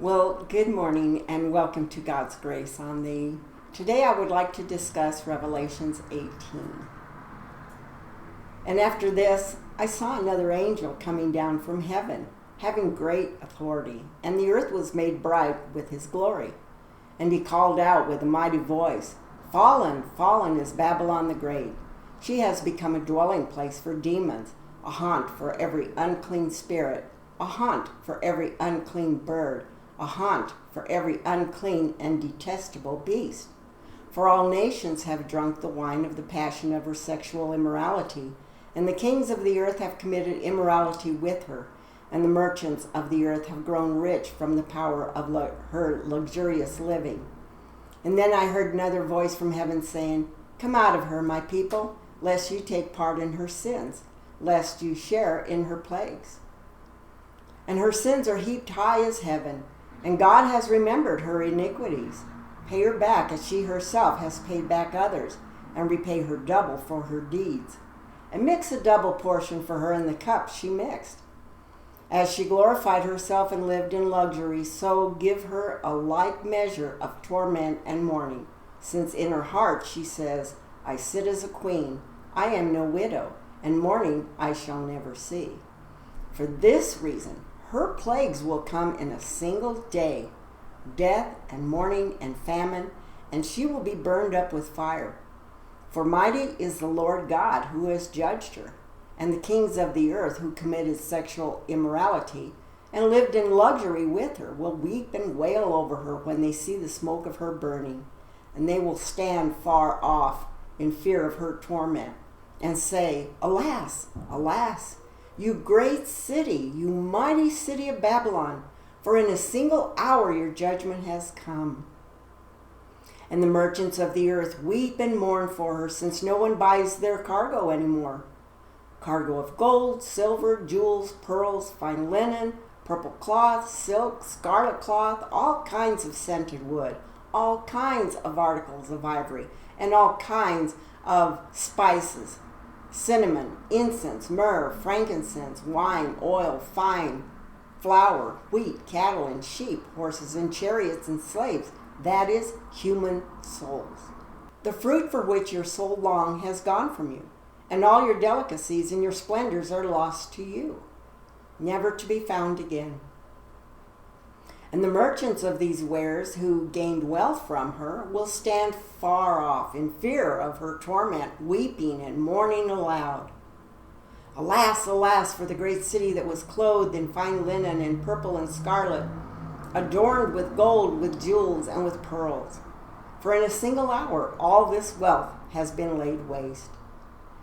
Well, good morning and welcome to God's Grace on Thee. Today I would like to discuss Revelations 18. And after this, I saw another angel coming down from heaven, having great authority, and the earth was made bright with his glory. And he called out with a mighty voice, "Fallen, fallen is Babylon the Great. She has become a dwelling place for demons, a haunt for every unclean spirit, a haunt for every unclean bird, a haunt for every unclean and detestable beast. For all nations have drunk the wine of the passion of her sexual immorality, and the kings of the earth have committed immorality with her, and the merchants of the earth have grown rich from the power of her luxurious living." And then I heard another voice from heaven saying, "Come out of her, my people, lest you take part in her sins, lest you share in her plagues. And her sins are heaped high as heaven, and God has remembered her iniquities. Pay her back as she herself has paid back others, and repay her double for her deeds. And mix a double portion for her in the cup she mixed. As she glorified herself and lived in luxury, so give her a like measure of torment and mourning, since in her heart she says, 'I sit as a queen, I am no widow, and mourning I shall never see.' For this reason, her plagues will come in a single day, death and mourning and famine, and she will be burned up with fire. For mighty is the Lord God who has judged her, and the kings of the earth who committed sexual immorality and lived in luxury with her will weep and wail over her when they see the smoke of her burning, and they will stand far off in fear of her torment and say, 'Alas, alas, you great city, you mighty city of Babylon, for in a single hour your judgment has come.' And the merchants of the earth weep and mourn for her, since no one buys their cargo anymore. Cargo of gold, silver, jewels, pearls, fine linen, purple cloth, silk, scarlet cloth, all kinds of scented wood, all kinds of articles of ivory, and all kinds of spices, cinnamon, incense, myrrh, frankincense, wine, oil, fine flour, wheat, cattle, and sheep, horses and chariots and slaves, that is, human souls. The fruit for which your soul longed has gone from you, and all your delicacies and your splendors are lost to you, never to be found again. And the merchants of these wares who gained wealth from her will stand far off in fear of her torment, weeping and mourning aloud. Alas, alas, for the great city that was clothed in fine linen and purple and scarlet, adorned with gold, with jewels, and with pearls. For in a single hour all this wealth has been laid waste.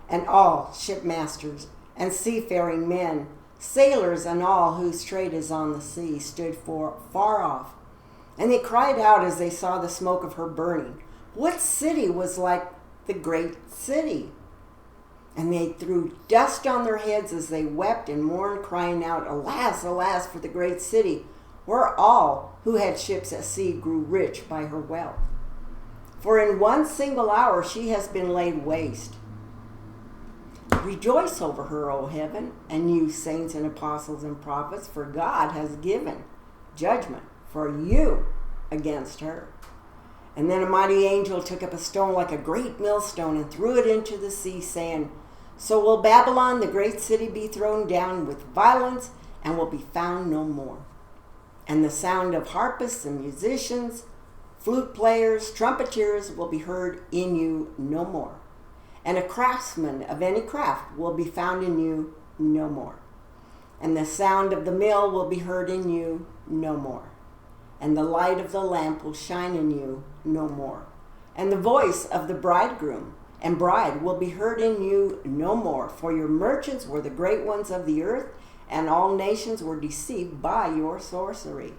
And all shipmasters and seafaring men, sailors and all whose trade is on the sea, stood far off. And they cried out as they saw the smoke of her burning, 'What city was like the great city?' And they threw dust on their heads as they wept and mourned, crying out, 'Alas, alas, for the great city, where all who had ships at sea grew rich by her wealth. For in one single hour she has been laid waste. Rejoice over her, O heaven, and you saints and apostles and prophets, for God has given judgment for you against her.' And then a mighty angel took up a stone like a great millstone and threw it into the sea, saying, 'So will Babylon, the great city, be thrown down with violence and will be found no more. And the sound of harpists and musicians, flute players, trumpeters will be heard in you no more. And a craftsman of any craft will be found in you no more. And the sound of the mill will be heard in you no more. And the light of the lamp will shine in you no more. And the voice of the bridegroom and bride will be heard in you no more. For your merchants were the great ones of the earth, and all nations were deceived by your sorcery.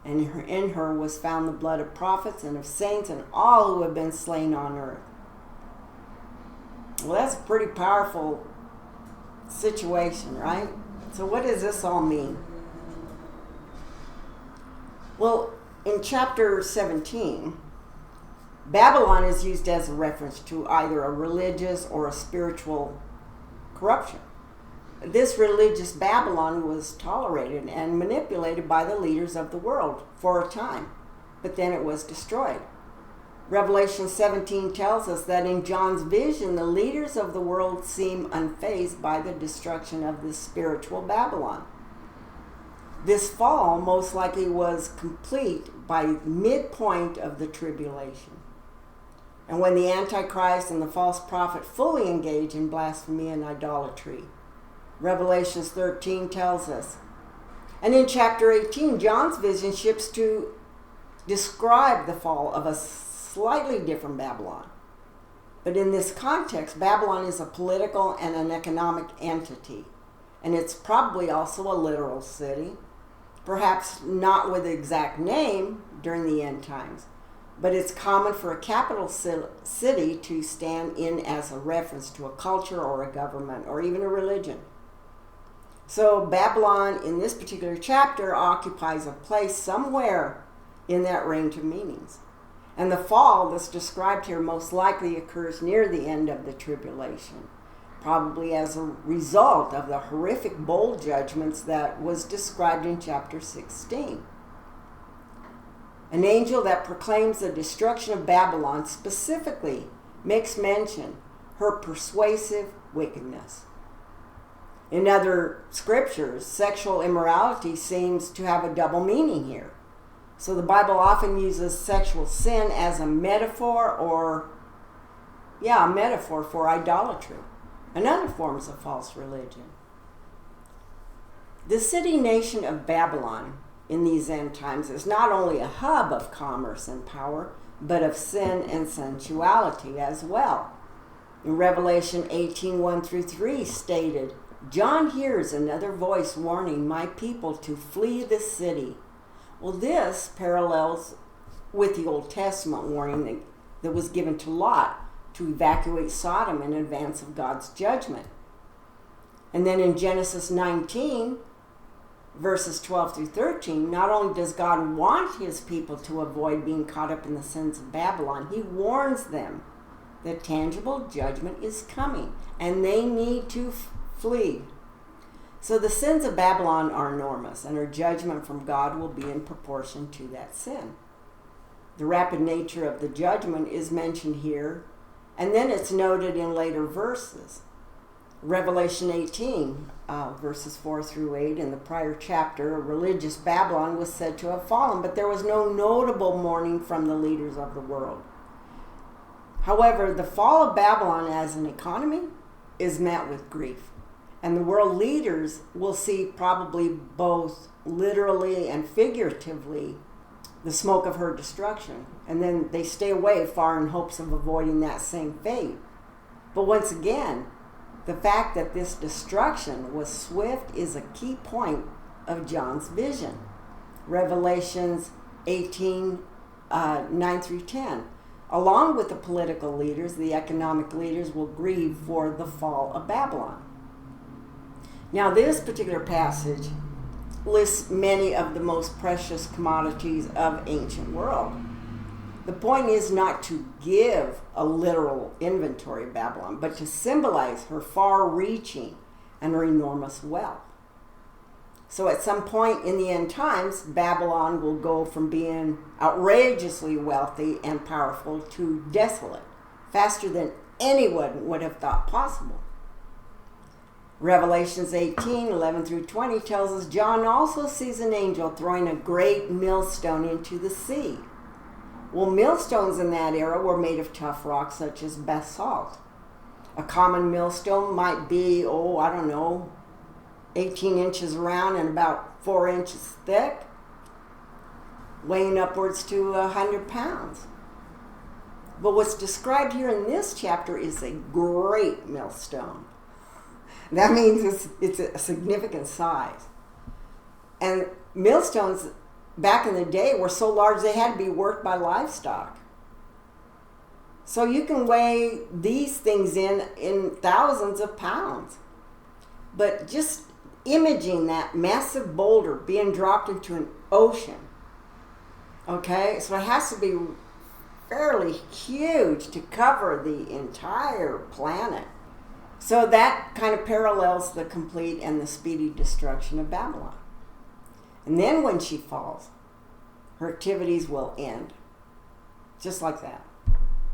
And in her was found the blood of prophets and of saints and all who have been slain on earth.'" Well, that's a pretty powerful situation, right? So what does this all mean? Well, in chapter 17, Babylon is used as a reference to either a religious or a spiritual corruption. This religious Babylon was tolerated and manipulated by the leaders of the world for a time, but then it was destroyed. Revelation 17 tells us that in John's vision, the leaders of the world seem unfazed by the destruction of this spiritual Babylon. This fall most likely was complete by midpoint of the tribulation. And when the Antichrist and the false prophet fully engage in blasphemy and idolatry. Revelation 13 tells us. And in chapter 18, John's vision shifts to describe the fall of a slightly different Babylon. But in this context, Babylon is a political and an economic entity. And it's probably also a literal city. Perhaps not with the exact name during the end times. But it's common for a capital city to stand in as a reference to a culture or a government or even a religion. So Babylon in this particular chapter occupies a place somewhere in that range of meanings. And the fall that's described here most likely occurs near the end of the tribulation, probably as a result of the horrific bowl judgments that was described in chapter 16. An angel that proclaims the destruction of Babylon specifically makes mention her persuasive wickedness. In other scriptures, sexual immorality seems to have a double meaning here. So the Bible often uses sexual sin as a metaphor for idolatry and other forms of false religion. The city-nation of Babylon in these end times is not only a hub of commerce and power, but of sin and sensuality as well. In Revelation 18:1-3 stated, John hears another voice warning my people to flee the city. Well, this parallels with the Old Testament warning that was given to Lot to evacuate Sodom in advance of God's judgment. And then in Genesis 19, verses 12-13, not only does God want his people to avoid being caught up in the sins of Babylon, he warns them that tangible judgment is coming and they need to flee. So the sins of Babylon are enormous, and her judgment from God will be in proportion to that sin. The rapid nature of the judgment is mentioned here, and then it's noted in later verses. Revelation 18, verses 4-8, in the prior chapter, religious Babylon was said to have fallen, but there was no notable mourning from the leaders of the world. However, the fall of Babylon as an economy is met with grief. And the world leaders will see probably both literally and figuratively the smoke of her destruction. And then they stay away far in hopes of avoiding that same fate. But once again, the fact that this destruction was swift is a key point of John's vision. Revelations 18, 9-10. Along with the political leaders, the economic leaders will grieve for the fall of Babylon. Now, this particular passage lists many of the most precious commodities of ancient world. The point is not to give a literal inventory of Babylon, but to symbolize her far-reaching and her enormous wealth. So at some point in the end times, Babylon will go from being outrageously wealthy and powerful to desolate, faster than anyone would have thought possible. Revelations 18:11-20 tells us John also sees an angel throwing a great millstone into the sea. Well, millstones in that era were made of tough rock such as basalt. A common millstone might be, 18 inches around and about 4 inches thick, weighing upwards to 100 pounds. But what's described here in this chapter is a great millstone. That means it's a significant size. And millstones back in the day were so large they had to be worked by livestock. So you can weigh these things in thousands of pounds. But just imaging that massive boulder being dropped into an ocean, okay? So it has to be fairly huge to cover the entire planet. So that kind of parallels the complete and the speedy destruction of Babylon. And then when she falls, her activities will end. Just like that.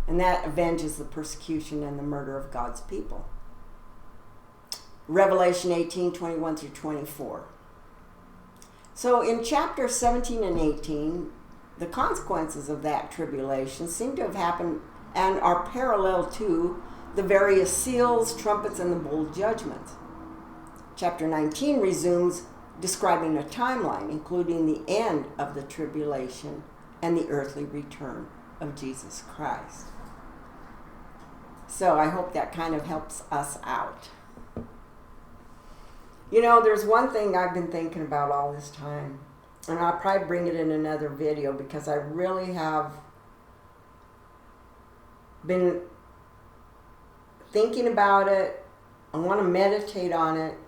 And that avenges the persecution and the murder of God's people. Revelation 18:21 through 24. So in chapter 17 and 18, the consequences of that tribulation seem to have happened and are parallel to the various seals, trumpets, and the bowl judgments. Chapter 19 resumes describing a timeline, including the end of the tribulation and the earthly return of Jesus Christ. So I hope that kind of helps us out. You know, there's one thing I've been thinking about all this time, and I'll probably bring it in another video because I really have been thinking about it. I want to meditate on it,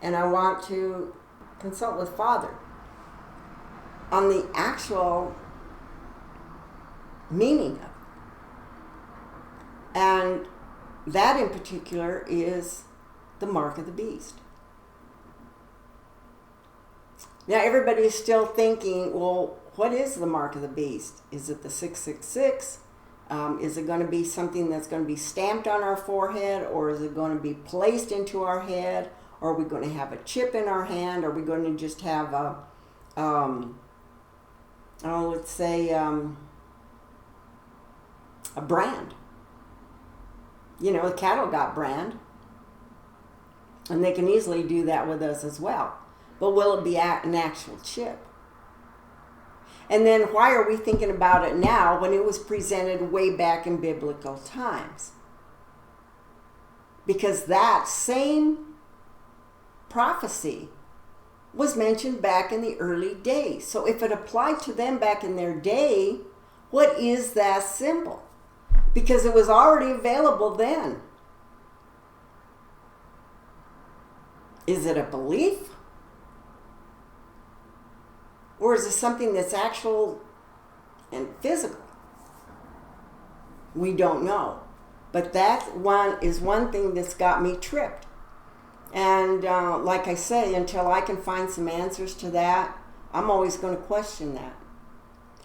and I want to consult with Father on the actual meaning of it. And that in particular is the mark of the beast. Now everybody is still thinking, well, what is the mark of the beast? Is it the 666? Is it going to be something that's going to be stamped on our forehead, or is it going to be placed into our head? Or are we going to have a chip in our hand? Are we going to just have a, let's say, a brand? You know, the cattle got brand, and they can easily do that with us as well. But will it be an actual chip? And then why are we thinking about it now when it was presented way back in biblical times? Because that same prophecy was mentioned back in the early days. So if it applied to them back in their day, what is that symbol? Because it was already available then. Is it a belief? Or is it something that's actual and physical? We don't know. But that one is one thing that's got me tripped. And like I say, until I can find some answers to that, I'm always going to question that.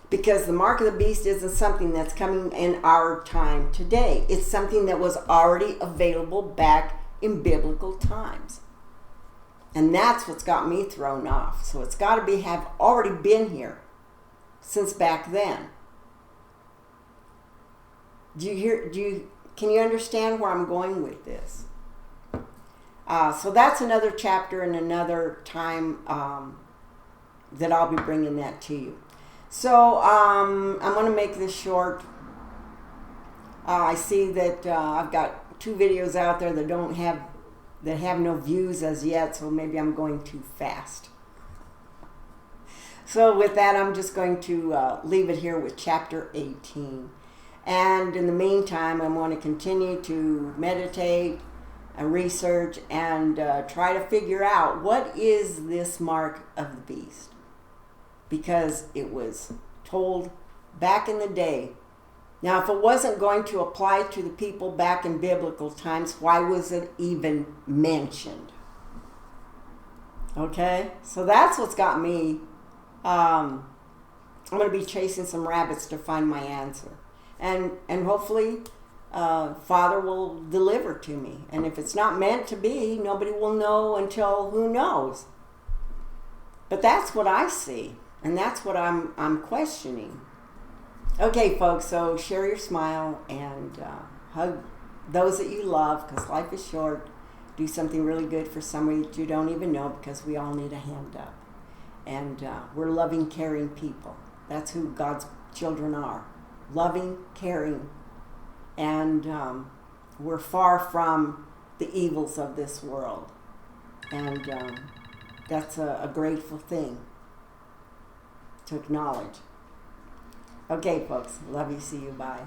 Because the mark of the beast isn't something that's coming in our time today. It's something that was already available back in biblical times. And that's what's got me thrown off. So it's got to have already been here since back then. Can you understand where I'm going with this? So that's another chapter and another time that I'll be bringing that to you. So I'm going to make this short. I see that I've got 2 videos out there that have no views as yet, so maybe I'm going too fast. So with that, I'm just going to leave it here with chapter 18. And in the meantime, I want to continue to meditate and research and try to figure out what is this mark of the beast. Because it was told back in the day. Now, if it wasn't going to apply to the people back in biblical times, why was it even mentioned? Okay, so that's what's got me. I'm going to be chasing some rabbits to find my answer. And hopefully, Father will deliver to me. And if it's not meant to be, nobody will know until who knows. But that's what I see. And that's what I'm questioning. Okay, folks, so share your smile and hug those that you love, because life is short. Do something really good for somebody that you don't even know, because we all need a hand up. And we're loving, caring people. That's who God's children are. Loving, caring. And we're far from the evils of this world. And that's a grateful thing to acknowledge. Okay, folks. Love you. See you. Bye.